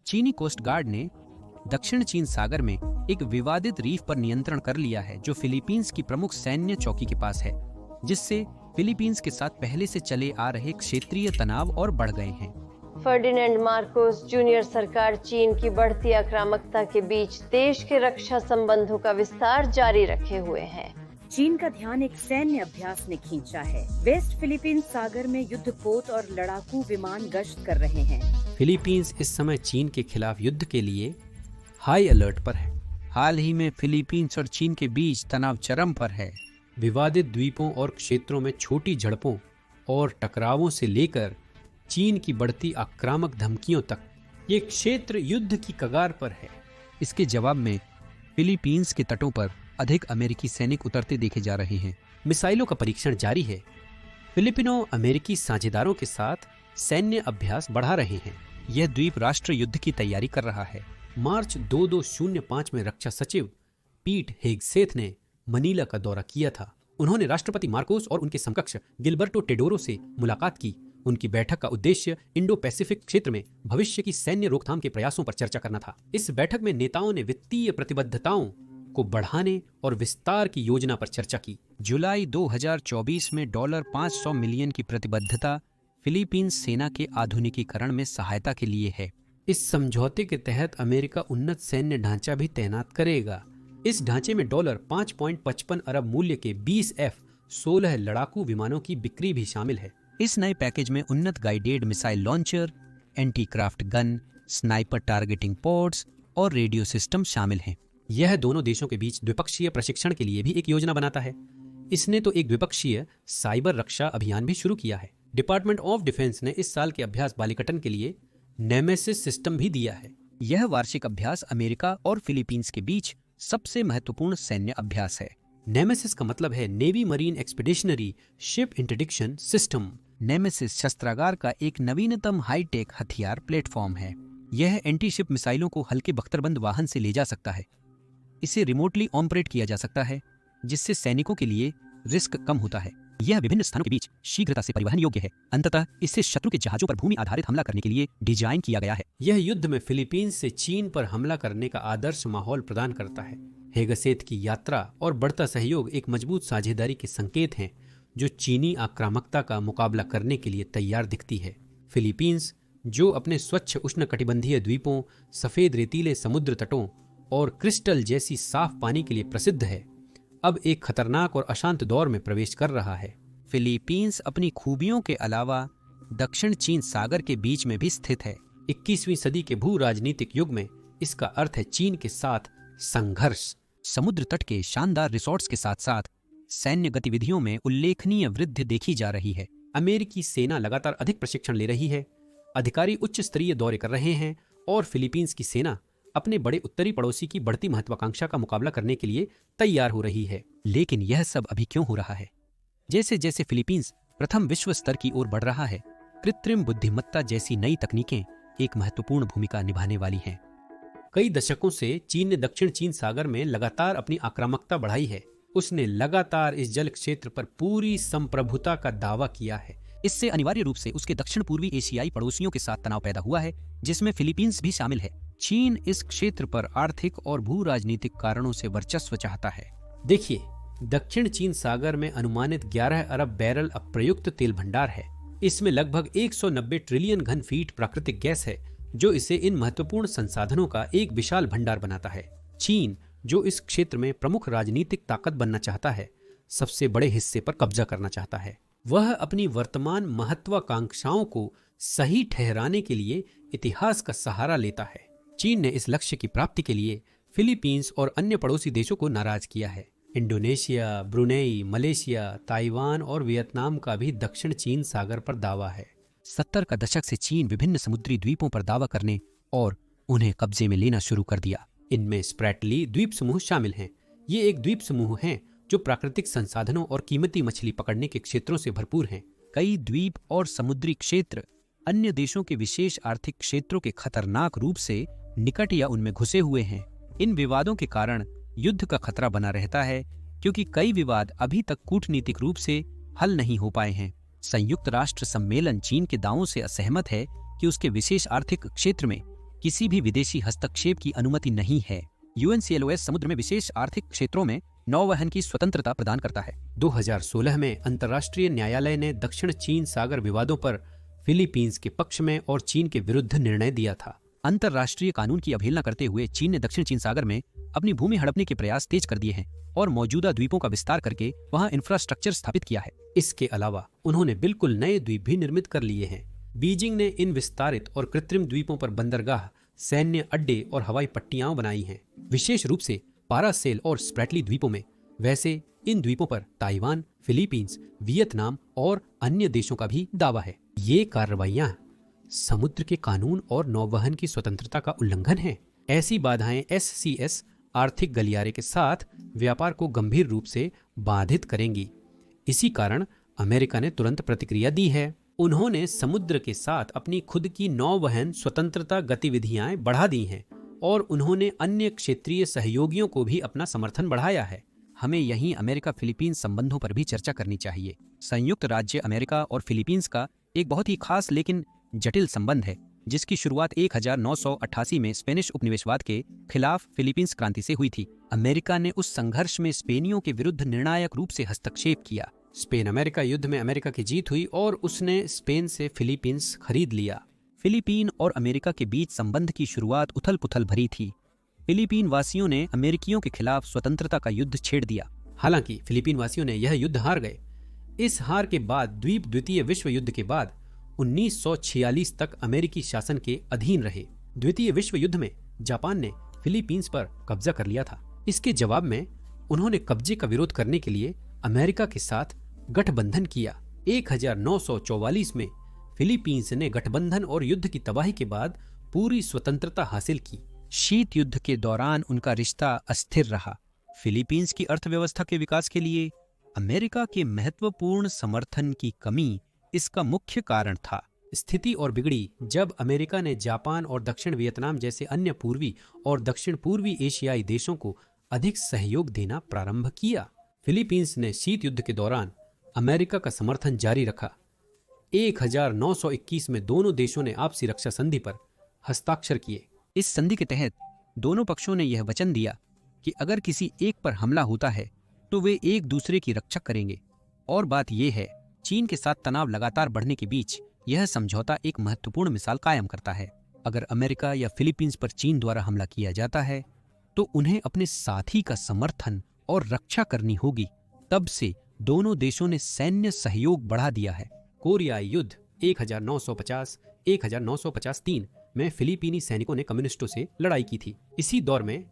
चीनी coast guard ने दक्षिण चीन सागर में एक विवादित रीफ पर नियंत्रण कर लिया है जो फिलीपींस की प्रमुख सैन्य चौकी के पास है, जिससे फिलीपींस के साथ पहले से चले आ रहे क्षेत्रीय तनाव और बढ़ गए हैं। फर्डिनेंड मार्कोस जूनियर सरकार चीन की बढ़ती आक्रामकता के बीच देश के रक्षा संबंधों का विस्तार जारी रखे हुए है। चीन का ध्यान एक सैन्य अभ्यास ने खींचा है। वेस्ट फिलीपींस सागर में युद्धपोत और लड़ाकू विमान गश्त कर रहे हैं। फिलीपींस इस समय चीन के खिलाफ युद्ध के लिए हाई अलर्ट पर है। हाल ही में फिलीपींस और चीन के बीच तनाव चरम पर है। विवादित द्वीपों और क्षेत्रों में छोटी झड़पों और टकरावों से लेकर चीन की बढ़ती आक्रामक धमकियों तक ये क्षेत्र युद्ध की कगार पर है। इसके जवाब में फिलीपींस के तटों पर अधिक अमेरिकी सैनिक उतरते देखे जा रहे हैं। मिसाइलों का परीक्षण जारी है। फिलिपिनो अमेरिकी साझेदारों के साथ सैन्य अभ्यास बढ़ा रहे हैं। यह द्वीप राष्ट्र युद्ध की तैयारी कर रहा है। मार्च 2205 में रक्षा सचिव पीट हेगसेथ ने मनीला का दौरा किया था। उन्होंने राष्ट्रपति मार्कोस और उनके समकक्ष गिलबर्टो टेडोरो से मुलाकात की। उनकी बैठक का उद्देश्य इंडो पैसिफिक क्षेत्र में भविष्य की सैन्य रोकथाम के प्रयासों पर चर्चा करना था। इस बैठक में नेताओं ने वित्तीय प्रतिबद्धताओं को बढ़ाने और विस्तार की योजना पर चर्चा की। जुलाई 2024 में $500 मिलियन की प्रतिबद्धता फिलीपींस सेना के आधुनिकीकरण में सहायता के लिए है। इस समझौते के तहत अमेरिका उन्नत सैन्य ढांचा भी तैनात करेगा। इस ढांचे में $5.55 अरब मूल्य के 20 F-16 लड़ाकू विमानों की बिक्री भी शामिल है। इस नए पैकेज में उन्नत guided missile launcher, anti craft gun, sniper targeting pods और रेडियो सिस्टम शामिल हैं। यह दोनों देशों के बीच द्विपक्षीय प्रशिक्षण के लिए भी एक योजना बनाता है। इसने तो एक द्विपक्षीय साइबर रक्षा अभियान भी शुरू किया है। डिपार्टमेंट ऑफ डिफेंस ने इस साल के अभ्यास बालिकटन के लिए नेमेसिस सिस्टम भी दिया है। यह वार्षिक अभ्यास अमेरिका और फिलीपींस के बीच सबसे महत्वपूर्ण सैन्य अभ्यास है। नेमेसिस का मतलब है navy marine expeditionary ship interdiction system. Nemesis शस्त्रागार का एक नवीनतम हाईटेक हथियार प्लेटफॉर्म है। यह एंटी शिप मिसाइलों को हल्के बख्तरबंद वाहन से ले जा सकता है। इसे रिमोटली ऑपरेट किया जा सकता है, जिससे सैनिकों के लिए रिस्क कम होता है। यह विभिन्न स्थानों के बीच शीघ्रता से परिवहन योग्य है। अंततः इससे शत्रु के जहाजों पर भूमि आधारित हमला करने के लिए डिजाइन किया गया है। यह युद्ध में फिलीपींस से चीन पर हमला करने का आदर्श माहौल प्रदान करता है। हेगसेथ की यात्रा और बढ़ता सहयोग एक मजबूत साझेदारी के संकेत हैं, जो चीनी आक्रामकता का मुकाबला करने के लिए तैयार दिखती है। फिलीपींस, जो अपने स्वच्छ उष्णकटिबंधीय द्वीपों, सफेद रेतीले समुद्र तटों और क्रिस्टल जैसी साफ पानी के लिए प्रसिद्ध है, अब एक खतरनाक और अशांत दौर में प्रवेश कर रहा है। फिलीपींस अपनी खूबियों के अलावा दक्षिण चीन सागर के बीच में भी स्थित है। 21वीं सदी के भू राजनीतिक युग में इसका अर्थ है चीन के साथ संघर्ष। समुद्र तट के शानदार रिसोर्ट्स के साथ साथ सैन्य गतिविधियों में उल्लेखनीय वृद्धि देखी जा रही है। अमेरिकी सेना लगातार अधिक प्रशिक्षण ले रही है, अधिकारी उच्च स्तरीय दौरे कर रहे हैं और फिलीपींस की सेना अपने बड़े उत्तरी पड़ोसी की बढ़ती महत्वाकांक्षा का मुकाबला करने के लिए तैयार हो रही है। लेकिन यह सब अभी क्यों हो रहा है? जैसे जैसे फिलीपींस प्रथम विश्व स्तर की ओर बढ़ रहा है, कृत्रिम बुद्धिमत्ता जैसी नई तकनीकें एक महत्वपूर्ण भूमिका निभाने वाली हैं। कई दशकों से चीन ने दक्षिण चीन सागर में लगातार अपनी आक्रामकता बढ़ाई है। उसने लगातार इस जल क्षेत्र पर पूरी संप्रभुता का दावा किया है। इससे अनिवार्य रूप से उसके दक्षिण पूर्वी एशियाई पड़ोसियों के साथ तनाव पैदा हुआ है, जिसमें फिलीपींस भी शामिल है। चीन इस क्षेत्र पर आर्थिक और भू राजनीतिक कारणों से वर्चस्व चाहता है। देखिए, दक्षिण चीन सागर में अनुमानित 11 अरब बैरल अप्रयुक्त तेल भंडार है। इसमें लगभग 190 ट्रिलियन घन फीट प्राकृतिक गैस है, जो इसे इन महत्वपूर्ण संसाधनों का एक विशाल भंडार बनाता है। चीन, जो इस क्षेत्र में प्रमुख राजनीतिक ताकत बनना चाहता है, सबसे बड़े हिस्से पर कब्जा करना चाहता है। वह अपनी वर्तमान महत्वाकांक्षाओं को सही ठहराने के लिए इतिहास का सहारा लेता है। चीन ने इस लक्ष्य की प्राप्ति के लिए फिलीपींस और अन्य पड़ोसी देशों को नाराज किया है। इंडोनेशिया, ब्रुनेई, मलेशिया, ताइवान और वियतनाम का भी दक्षिण चीन सागर पर दावा है। 70 का दशक से चीन विभिन्न समुद्री द्वीपों पर दावा करने और उन्हें कब्जे में लेना शुरू कर दिया। इनमें स्प्रैटली द्वीप समूह शामिल हैं। ये एक द्वीप समूह हैं जो प्राकृतिक संसाधनों और कीमती मछली पकड़ने के क्षेत्रों से भरपूर हैं। कई द्वीप और समुद्री क्षेत्र अन्य देशों के विशेष आर्थिक क्षेत्रों के खतरनाक रूप से निकट या उनमें घुसे हुए हैं। इन विवादों के कारण युद्ध का खतरा बना रहता है, क्योंकि कई विवाद अभी तक कूटनीतिक रूप से हल नहीं हो पाए हैं। संयुक्त राष्ट्र सम्मेलन चीन के दावों से असहमत है कि उसके विशेष आर्थिक क्षेत्र में किसी भी विदेशी हस्तक्षेप की अनुमति नहीं है। UNCLOS समुद्र में विशेष आर्थिक क्षेत्रों में नौवहन की स्वतंत्रता प्रदान करता है। 2016 में अंतर्राष्ट्रीय न्यायालय ने दक्षिण चीन सागर विवादों पर फिलीपींस के पक्ष में और चीन के विरुद्ध निर्णय दिया था। अंतर्राष्ट्रीय कानून की अवहेलना करते हुए चीन ने दक्षिण चीन सागर में अपनी भूमि हड़पने के प्रयास तेज कर दिए हैं और मौजूदा द्वीपों का विस्तार करके वहां इंफ्रास्ट्रक्चर स्थापित किया है। इसके अलावा उन्होंने बिल्कुल नए द्वीप भी निर्मित कर लिए हैं। बीजिंग ने इन विस्तारित और कृत्रिम द्वीपों पर बंदरगाह, सैन्य अड्डे और हवाई पट्टियां बनाई हैं, विशेष रूप से पारासेल और स्प्रैटली द्वीपों में। वैसे इन द्वीपों पर ताइवान, फिलीपींस, वियतनाम और अन्य देशों का भी दावा है। ये कार्रवाइयां समुद्र के कानून और नौवहन की स्वतंत्रता का उल्लंघन है। ऐसी बाधाएं SCS आर्थिक गलियारे के साथ व्यापार को गंभीर रूप से बाधित करेंगी। इसी कारण अमेरिका ने तुरंत प्रतिक्रिया दी है। उन्होंने समुद्र के साथ अपनी खुद की नौवहन स्वतंत्रता गतिविधियां बढ़ा दी हैं और उन्होंने अन्य क्षेत्रीय सहयोगियों को भी अपना समर्थन बढ़ाया है। हमें यहीं अमेरिका फिलीपींस संबंधों पर भी चर्चा करनी चाहिए। संयुक्त राज्य अमेरिका और फिलीपींस का एक बहुत ही खास लेकिन जटिल संबंध है, जिसकी शुरुआत 1988 में स्पेनिश उपनिवेशवाद के खिलाफ फिलीपींस क्रांति से हुई थी। अमेरिका ने उस संघर्ष में स्पेनियों के विरुद्ध निर्णायक रूप से हस्तक्षेप किया। स्पेन अमेरिका युद्ध में अमेरिका की जीत हुई और उसने स्पेन से फिलीपींस खरीद लिया। फिलीपीन और अमेरिका के बीच संबंध की शुरुआत उथल पुथल भरी थी। फिलीपीन वासियों ने अमेरिकियों के खिलाफ स्वतंत्रता का युद्ध छेड़ दिया। हालांकि फिलीपीन वासियों ने यह युद्ध हार गए। इस हार के बाद द्वीप द्वितीय विश्व युद्ध के बाद 1946 तक अमेरिकी शासन के अधीन रहे। द्वितीय विश्व युद्ध में जापान ने फिलीपींस पर कब्जा कर लिया था। इसके जवाब में उन्होंने कब्जे का विरोध करने के लिए अमेरिका के साथ गठबंधन किया। 1944 में फिलीपींस ने गठबंधन और युद्ध की तबाही के बाद पूरी स्वतंत्रता हासिल की। शीत युद्ध के दौरान उनका रिश्ता अस्थिर रहा। फिलीपींस की अर्थव्यवस्था के विकास के लिए अमेरिका के महत्वपूर्ण समर्थन की कमी इसका मुख्य कारण था। स्थिति और बिगड़ी जब अमेरिका ने जापान और दक्षिण वियतनाम जैसे अन्य पूर्वी और दक्षिण पूर्वी एशियाई देशों को अधिक सहयोग देना प्रारंभ किया। फिलीपींस ने शीत युद्ध के दौरान अमेरिका का समर्थन जारी रखा। 1921 में दोनों देशों ने आपसी रक्षा संधि पर हस्ताक्षर किए। इस संधि के तहत दोनों पक्षों ने यह वचन दिया कि अगर किसी एक पर हमला होता है तो वे एक दूसरे की रक्षा करेंगे। और बात यह है, चीन के साथ तनाव लगातार बढ़ने के बीच यह समझौता एक महत्वपूर्ण मिसाल कायम करता है। अगर अमेरिका या फिलीपींस पर चीन द्वारा हमला किया जाता है तो उन्हें अपने साथी का समर्थन और रक्षा करनी होगी। तब से दोनों देशों ने सैन्य सहयोग बढ़ा दिया है। कोरियाई युद्ध 1950-1953 में फिलीपीनी सैनिकों ने कम्युनिस्टों से लड़ाई की थी। इसी दौर में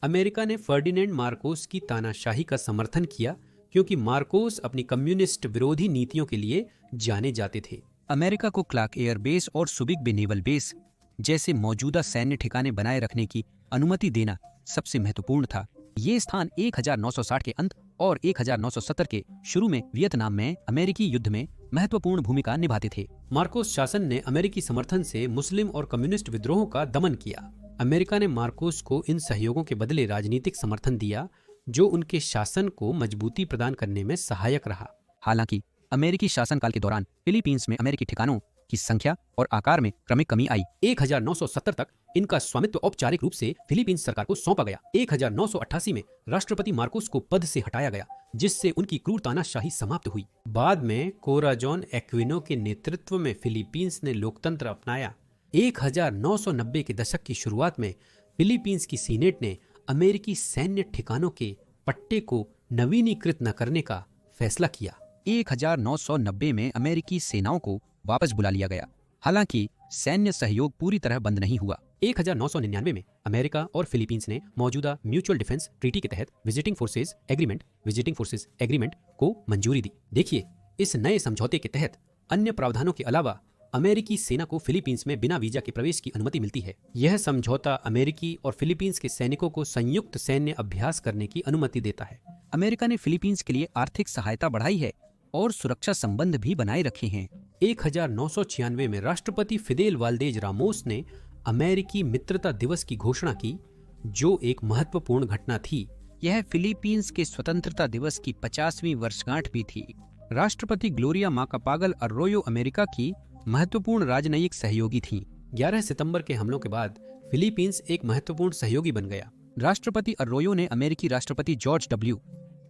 अमेरिका ने फर्डिनेंड मार्कोस की तानाशाही का समर्थन किया, क्योंकि मार्कोस अपनी कम्युनिस्ट विरोधी नीतियों के लिए जाने जाते थे। अमेरिका को क्लार्क एयर बेस और सुबिक बे नेवल बेस जैसे मौजूदा सैन्य ठिकाने बनाए रखने की अनुमति देना सबसे महत्वपूर्ण था। ये स्थान 1960 के अंत और 1970 के शुरू में वियतनाम में अमेरिकी युद्ध में महत्वपूर्ण भूमिका निभाते थे। मार्कोस शासन ने अमेरिकी समर्थन से मुस्लिम और कम्युनिस्ट विद्रोहों का दमन किया। अमेरिका ने मार्कोस को इन सहयोगों के बदले राजनीतिक समर्थन दिया, जो उनके शासन को मजबूती प्रदान करने में सहायक रहा। हालांकि अमेरिकी शासनकाल के दौरान फिलीपींस में अमेरिकी ठिकानों की संख्या और आकार में क्रमिक कमी आई। 1970 तक इनका स्वामित्व औपचारिक रूप से फिलीपींस सरकार को सौंपा गया। 1988 में राष्ट्रपति मार्कोस को पद से हटाया गया, जिससे उनकी क्रूर तानाशाही समाप्त हुई। बाद में कोराजॉन एक्विनो के नेतृत्व में फिलीपींस ने लोकतंत्र अपनाया। 1990 के दशक की शुरुआत में फिलीपींस की सीनेट ने अमेरिकी सैन्य ठिकानों के पट्टे को नवीनीकृत न करने का फैसला किया। 1990 में अमेरिकी सेनाओं को वापस बुला लिया गया। हालांकि सैन्य सहयोग पूरी तरह बंद नहीं हुआ। 1999 में अमेरिका और फिलीपींस ने मौजूदा म्यूचुअल डिफेंस ट्रीटी के तहत विजिटिंग फोर्सेज एग्रीमेंट को मंजूरी दी। देखिए, इस नए समझौते के तहत अन्य प्रावधानों के अलावा अमेरिकी सेना को फिलीपींस में बिना वीजा के प्रवेश की अनुमति मिलती है। यह समझौता अमेरिकी और फिलीपींस के सैनिकों को संयुक्त सैन्य अभ्यास करने की अनुमति देता है। अमेरिका ने फिलीपींस के लिए आर्थिक सहायता बढ़ाई है और सुरक्षा संबंध भी बनाए रखे हैं। 1996 में राष्ट्रपति फिदेल वाल्देज रामोस ने अमेरिकी मित्रता दिवस की घोषणा की, जो एक महत्वपूर्ण घटना थी। यह फिलीपींस के स्वतंत्रता दिवस की 50वीं वर्षगांठ भी थी। राष्ट्रपति ग्लोरिया माकापागल अरोयो अमेरिका की महत्वपूर्ण राजनयिक सहयोगी थीं। 11 सितंबर के हमलों के बाद फिलीपींस एक महत्वपूर्ण सहयोगी बन गया। राष्ट्रपति अरोयो ने अमेरिकी राष्ट्रपति जॉर्ज डब्ल्यू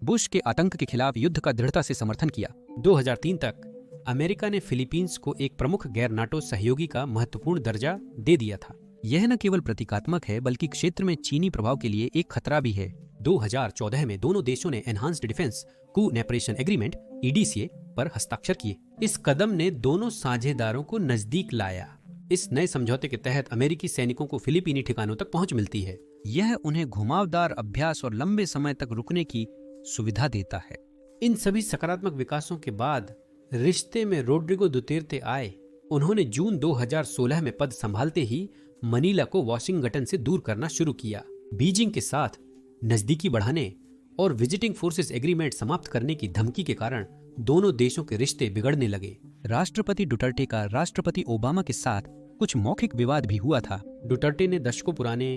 बुश के आतंक के खिलाफ युद्ध का दृढ़ता से समर्थन किया। 2003 तक अमेरिका ने फिलीपींस को एक प्रमुख गैर नाटो सहयोगी का महत्वपूर्ण दर्जा दे दिया था। यह न केवल प्रतीकात्मक है बल्कि क्षेत्र में चीनी प्रभाव के लिए एक खतरा भी है। 2014 में दोनों देशों ने enhanced defence cooperation agreement EDCA पर हस्ताक्षर किए। इस कदम ने दोनों साझेदारों को नजदीक लाया। इस नए समझौते के तहत अमेरिकी सैनिकों को फिलीपीनी ठिकानों तक पहुंच मिलती है। यह उन्हें घुमावदार अभ्यास और लंबे समय तक रुकने की सुविधा देता है। इन सभी सकारात्मक विकासों के बाद रिश्ते में रोड्रिगो दुतेर्ते आए। उन्होंने जून 2016 में पद संभालते ही मनीला को वॉशिंगटन से दूर करना शुरू किया। बीजिंग के साथ नजदीकी बढ़ाने और विजिटिंग फोर्सेस एग्रीमेंट समाप्त करने की धमकी के कारण दोनों देशों के रिश्ते बिगड़ने लगे। राष्ट्रपति डुटर्टे का राष्ट्रपति ओबामा के साथ कुछ मौखिक विवाद भी हुआ था। डुटर्टे ने दशकों पुराने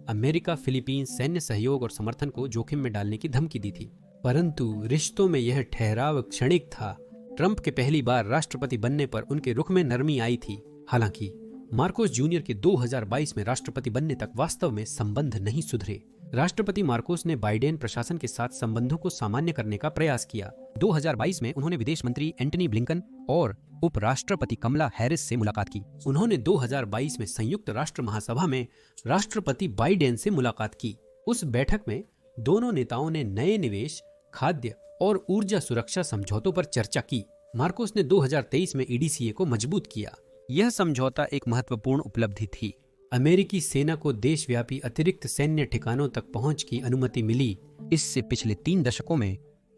अमेरिका फिलीपींस सैन्य सहयोग और समर्थन को जोखिम में डालने की धमकी दी थी, परंतु रिश्तों में यह ठहराव क्षणिक था। ट्रंप के पहली बार राष्ट्रपति बनने पर उनके रुख में नरमी आई थी। हालांकि मार्कोस जूनियर के 2022 में राष्ट्रपति बनने तक वास्तव में संबंध नहीं सुधरे। राष्ट्रपति मार्कोस ने बाइडेन प्रशासन के साथ संबंधों को सामान्य करने का प्रयास किया। 2022 में उन्होंने विदेश मंत्री एंटनी ब्लिंकन और उपराष्ट्रपति कमला हैरिस से मुलाकात की। उन्होंने 2022 में संयुक्त राष्ट्र महासभा में राष्ट्रपति बाइडेन से मुलाकात की। उस बैठक में दोनों नेताओं ने नए निवेश, खाद्य और ऊर्जा सुरक्षा समझौतों पर चर्चा की। मार्कोस ने 2023 में EDCA को मजबूत किया। यह समझौता एक महत्वपूर्ण उपलब्धि थी। अमेरिकी सेना को देशव्यापी अतिरिक्त सैन्य ठिकानों तक पहुंच की अनुमति मिली। इससे पिछले 3 दशकों में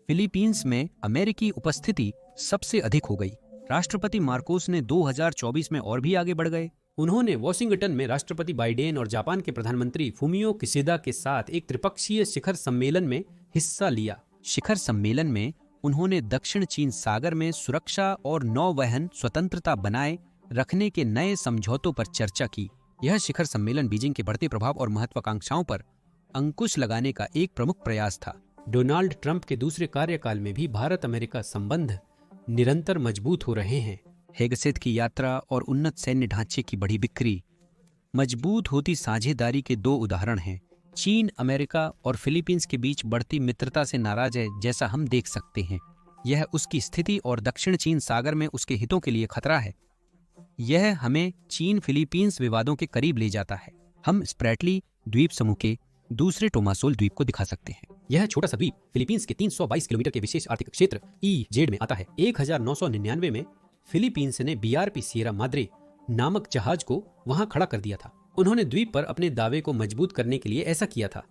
फिलीपींस में अमेरिकी उपस्थिति सबसे अधिक हो गई। राष्ट्रपति मार्कोस ने 2024 में और भी आगे बढ़ गए। उन्होंने वॉशिंगटन में राष्ट्रपति बाइडेन और जापान के प्रधानमंत्री फुमियो किशिदा के साथ एक त्रिपक्षीय शिखर सम्मेलन में हिस्सा लिया। शिखर सम्मेलन में उन्होंने दक्षिण चीन सागर में सुरक्षा और नौवहन स्वतंत्रता बनाए रखने के नए समझौतों पर चर्चा की। यह शिखर सम्मेलन बीजिंग के बढ़ते प्रभाव और महत्वाकांक्षाओं पर अंकुश लगाने का एक प्रमुख प्रयास था। डोनाल्ड ट्रंप के दूसरे कार्यकाल में भी भारत अमेरिका संबंध निरंतर मजबूत हो रहे हैं। हेगसेथ की यात्रा और उन्नत सैन्य ढांचे की बड़ी बिक्री मजबूत होती साझेदारी के 2 उदाहरण हैं। चीन अमेरिका और फिलीपींस के बीच बढ़ती मित्रता से नाराज है, जैसा हम देख सकते हैं। यह उसकी स्थिति और दक्षिण चीन सागर में उसके हितों के लिए खतरा है। यह हमें चीन फिलीपींस विवादों के करीब ले जाता है। हम स्प्रैटली द्वीप समूह के दूसरे टोमासोल द्वीप को दिखा सकते हैं। यह छोटा सा द्वीप फिलीपींस के 322 किलोमीटर के विशेष आर्थिक क्षेत्र EEZ में आता है। 1999 में फिलीपींस ने BRP सिएरा माद्रे नामक जहाज को वहां खड़ा कर दिया था। उन्होंने द्वीप पर अपने दावे को मजबूत करने के लिए ऐसा किया था।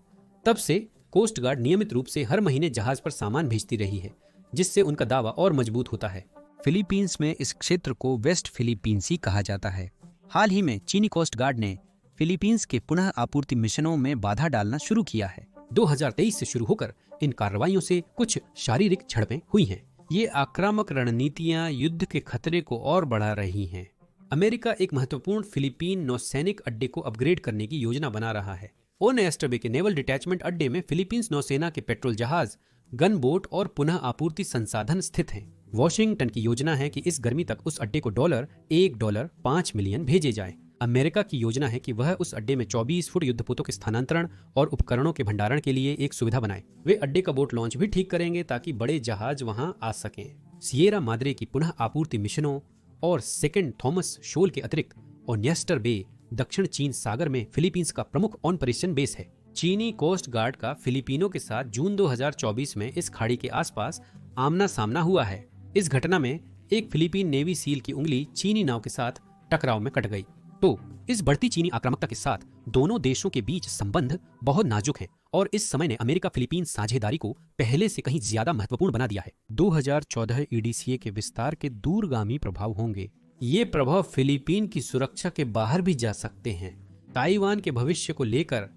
तब से कोस्ट गार्ड नियमित रूप से हर महीने जहाज पर सामान भेजती रही है, जिससे उनका दावा और मजबूत होता है। फिलीपींस में इस क्षेत्र को वेस्ट फिलीपींसी कहा जाता है। हाल ही में चीनी कोस्ट गार्ड ने फिलीपींस के पुनः आपूर्ति मिशनों में बाधा डालना शुरू किया है। 2023 से शुरू होकर इन कार्रवाइयों से कुछ शारीरिक झड़पें हुई हैं। ये आक्रामक रणनीतियां युद्ध के खतरे को और बढ़ा रही हैं। अमेरिका एक महत्वपूर्ण फिलीपीन नौसैनिक अड्डे को अपग्रेड करने की योजना बना रहा है। ओनेस्टबे के नेवल डिटैचमेंट अड्डे में फिलीपींस नौसेना के पेट्रोल जहाज, गन बोट और पुनः आपूर्ति संसाधन स्थित हैं। वॉशिंगटन की योजना है कि इस गर्मी तक उस अड्डे को $1.5 मिलियन भेजे जाएं। अमेरिका की योजना है कि वह उस अड्डे में 24 फुट युद्धपोतों के स्थानांतरण और उपकरणों के भंडारण के लिए एक सुविधा बनाए। वे अड्डे का बोट लॉन्च भी ठीक करेंगे ताकि बड़े जहाज वहां आ सकें। सिएरा माद्रे की पुनः आपूर्ति मिशनों और सेकेंड थॉमस शोल के अतिरिक्त ओनेस्टर बे दक्षिण चीन सागर में फिलीपींस का प्रमुख ऑपरेशन बेस है। चीनी कोस्ट गार्ड का फिलिपिनो के साथ जून 2024 में इस खाड़ी के आसपास आमना सामना हुआ है। इस घटना में एक फिलीपीन नेवी सील की उंगली चीनी नाव के साथ टकराव में कट गई। तो इस बढ़ती चीनी आक्रामकता के साथ दोनों देशों के बीच संबंध बहुत नाजुक हैं और इस समय ने अमेरिका फिलीपीन साझेदारी को पहले से कहीं ज्यादा महत्वपूर्ण बना दिया है। 2014 EDCA के विस्तार के दूरगामी प्रभाव होंगे। ये प्रभाव फिलीपीन की सुरक्षा के बाहर भी जा सकते हैं। ताइवान के भविष्य को लेकर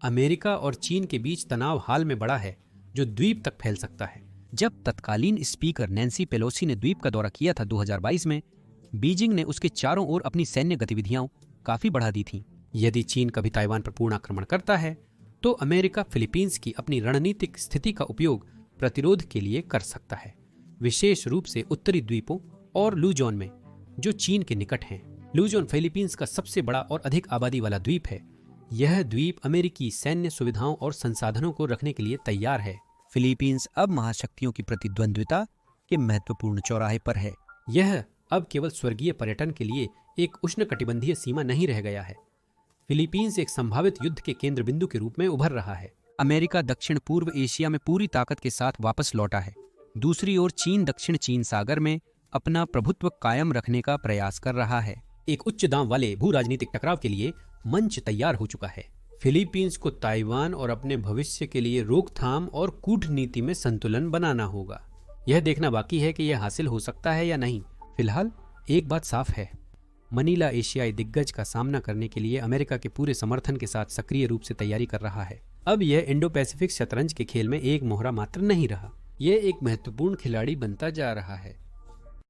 अमेरिका और चीन के बीच तनाव हाल में बढ़ा है, जो द्वीप तक फैल सकता है। जब तत्कालीन स्पीकर नैन्सी पेलोसी ने द्वीप का दौरा किया था 2022 में, बीजिंग ने उसके चारों ओर अपनी सैन्य गतिविधियां काफी बढ़ा दी थीं। यदि चीन कभी ताइवान पर पूर्ण आक्रमण करता है तो अमेरिका फिलीपींस की अपनी रणनीतिक स्थिति का उपयोग प्रतिरोध के लिए कर सकता है, विशेष रूप से उत्तरी द्वीपों और लुजोन में, जो चीन के निकट हैं। लुजोन फिलीपींस का सबसे बड़ा और अधिक आबादी वाला द्वीप है यह द्वीप अमेरिकी सैन्य सुविधाओं और संसाधनों को रखने के लिए तैयार है। फिलीपींस अब महाशक्तियों की प्रतिद्वंद्विता के महत्वपूर्ण चौराहे पर है। यह अब केवल स्वर्गीय पर्यटन के लिए एक उष्णकटिबंधीय सीमा नहीं रह गया है। फिलीपींस एक संभावित युद्ध के केंद्र बिंदु के रूप में उभर रहा है। अमेरिका दक्षिण पूर्व एशिया में पूरी ताकत के साथ वापस लौटा है। दूसरी ओर चीन दक्षिण चीन सागर में अपना प्रभुत्व कायम रखने का प्रयास कर रहा है। एक उच्च दांव वाले भू राजनीतिक टकराव के लिए मंच तैयार हो चुका है। फिलीपींस को ताइवान और अपने भविष्य के लिए रोकथाम और कूटनीति में संतुलन बनाना होगा। यह देखना बाकी है कि यह हासिल हो सकता है या नहीं। फिलहाल एक बात साफ है, मनीला एशियाई दिग्गज का सामना करने के लिए अमेरिका के पूरे समर्थन के साथ सक्रिय रूप से तैयारी कर रहा है। अब यह इंडो पैसिफिक शतरंज के खेल में एक मोहरा मात्र नहीं रहा, यह एक महत्वपूर्ण खिलाड़ी बनता जा रहा है।